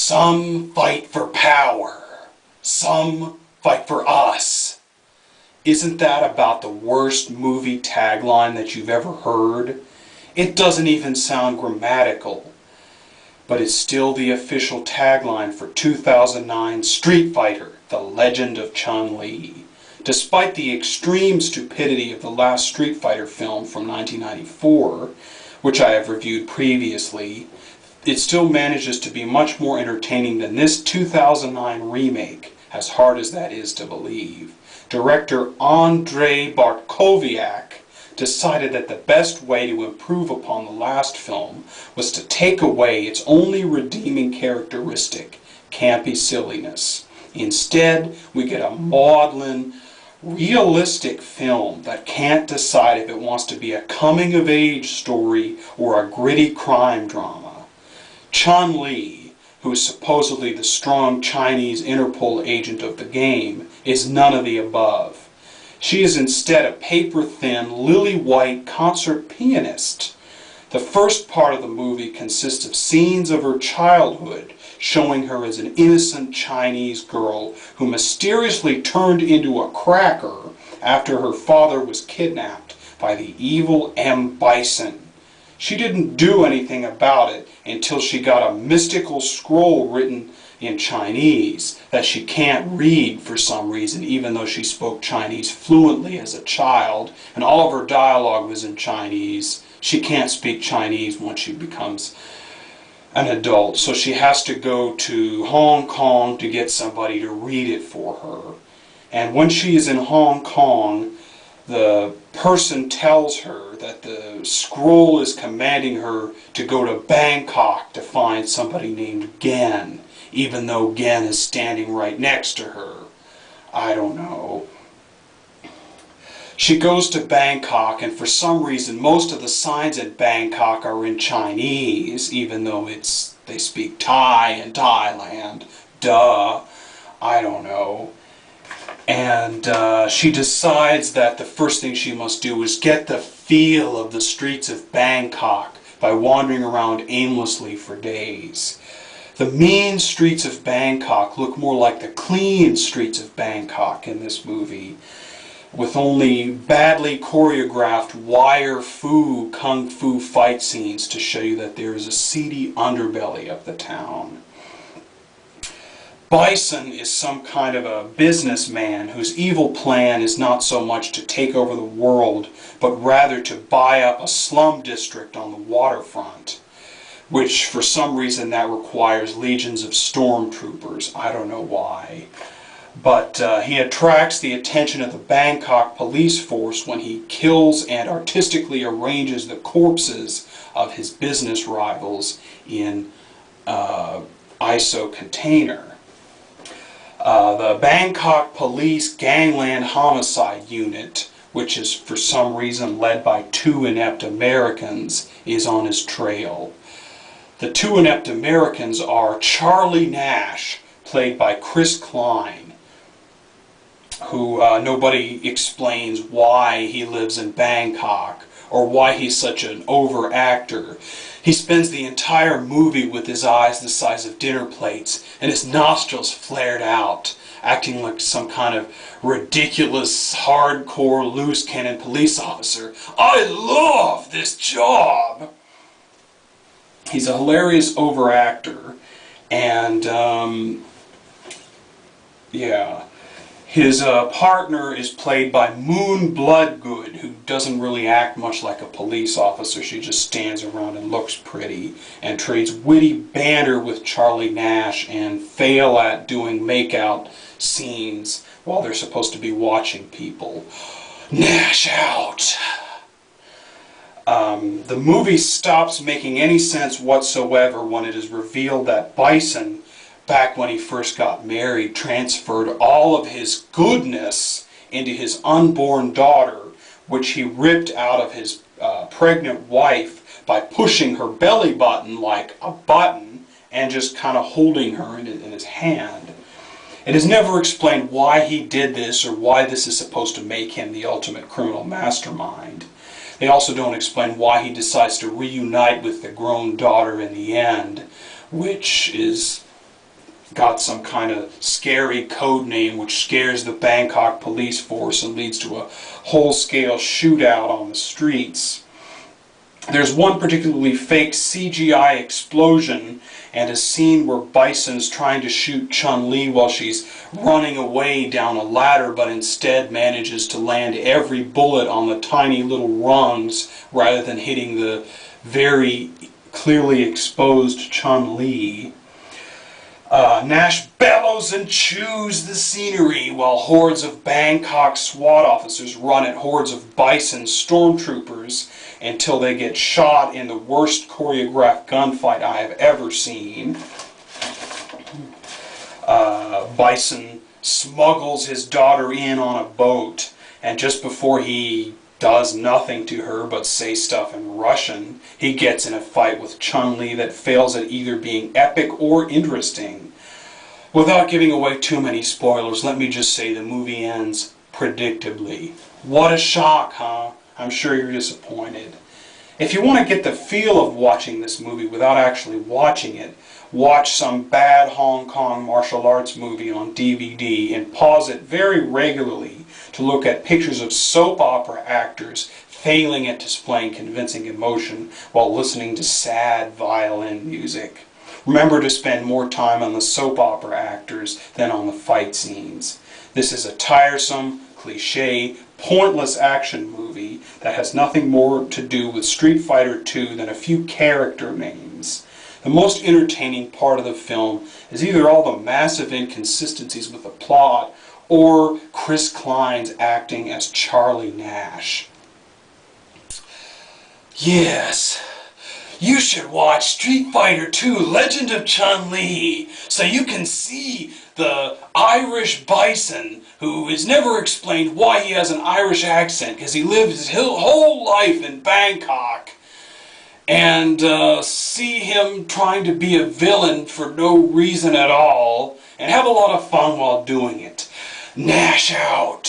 Some fight for power. Some fight for us. Isn't that about the worst movie tagline that you've ever heard? It doesn't even sound grammatical, but it's still the official tagline for 2009 Street Fighter, The Legend of Chun-Li. Despite the extreme stupidity of the last Street Fighter film from 1994, which I have reviewed previously, it still manages to be much more entertaining than this 2009 remake, as hard as that is to believe. Director Andrei Bartkowiak decided that the best way to improve upon the last film was to take away its only redeeming characteristic, campy silliness. Instead, we get a maudlin, realistic film that can't decide if it wants to be a coming-of-age story or a gritty crime drama. Chun-Li, who is supposedly the strong Chinese Interpol agent of the game, is none of the above. She is instead a paper-thin, lily-white concert pianist. The first part of the movie consists of scenes of her childhood, showing her as an innocent Chinese girl who mysteriously turned into a cracker after her father was kidnapped by the evil M. Bison. She didn't do anything about it until she got a mystical scroll written in Chinese that she can't read for some reason, even though she spoke Chinese fluently as a child, and all of her dialogue was in Chinese. She can't speak Chinese once she becomes an adult, so she has to go to Hong Kong to get somebody to read it for her. And when she is in Hong Kong, the person tells her that the scroll is commanding her to go to Bangkok to find somebody named Gen, even though Gen is standing right next to her. I don't know. She goes to Bangkok, and for some reason most of the signs in Bangkok are in Chinese, even though they speak Thai in Thailand. Duh. I don't know. And she decides that the first thing she must do is get the feel of the streets of Bangkok by wandering around aimlessly for days. The mean streets of Bangkok look more like the clean streets of Bangkok in this movie, with only badly choreographed wire-fu kung fu fight scenes to show you that there is a seedy underbelly of the town. Bison is some kind of a businessman whose evil plan is not so much to take over the world, but rather to buy up a slum district on the waterfront, which for some reason that requires legions of stormtroopers. I don't know why. But he attracts the attention of the Bangkok police force when he kills and artistically arranges the corpses of his business rivals in ISO container. The Bangkok Police Gangland Homicide Unit, which is for some reason led by two inept Americans, is on his trail. The two inept Americans are Charlie Nash, played by Chris Klein, who nobody explains why he lives in Bangkok or why he's such an over-actor. He spends the entire movie with his eyes the size of dinner plates and his nostrils flared out, acting like some kind of ridiculous, hardcore, loose-cannon police officer. I love this job! He's a hilarious over-actor, and yeah. His partner is played by Moon Bloodgood, who doesn't really act much like a police officer. She just stands around and looks pretty and trades witty banter with Charlie Nash and fail at doing makeout scenes while they're supposed to be watching people. Nash out! The movie stops making any sense whatsoever when it is revealed that Bison, back when he first got married, transferred all of his goodness into his unborn daughter, which he ripped out of his pregnant wife by pushing her belly button like a button and just kind of holding her in his hand. It is never explained why he did this or why this is supposed to make him the ultimate criminal mastermind. They also don't explain why he decides to reunite with the grown daughter in the end, which is got some kind of scary code name which scares the Bangkok police force and leads to a whole-scale shootout on the streets. There's one particularly fake CGI explosion and a scene where Bison's trying to shoot Chun-Li while she's running away down a ladder, but instead manages to land every bullet on the tiny little rungs rather than hitting the very clearly exposed Chun-Li. Nash bellows and chews the scenery while hordes of Bangkok SWAT officers run at hordes of Bison stormtroopers until they get shot in the worst choreographed gunfight I have ever seen. Bison smuggles his daughter in on a boat, and just before he does nothing to her but say stuff in Russian, he gets in a fight with Chun-Li that fails at either being epic or interesting. Without giving away too many spoilers, let me just say the movie ends predictably. What a shock, huh? I'm sure you're disappointed. If you want to get the feel of watching this movie without actually watching it, watch some bad Hong Kong martial arts movie on DVD and pause it very regularly to look at pictures of soap opera actors failing at displaying convincing emotion while listening to sad violin music. Remember to spend more time on the soap opera actors than on the fight scenes. This is a tiresome, cliché, pointless action movie that has nothing more to do with Street Fighter II than a few character names. The most entertaining part of the film is either all the massive inconsistencies with the plot or Chris Klein's acting as Charlie Nash. Yes, you should watch Street Fighter II Legend of Chun-Li so you can see the Irish Bison, who is never explained why he has an Irish accent because he lived his whole life in Bangkok, and see him trying to be a villain for no reason at all and have a lot of fun while doing it. Nash out.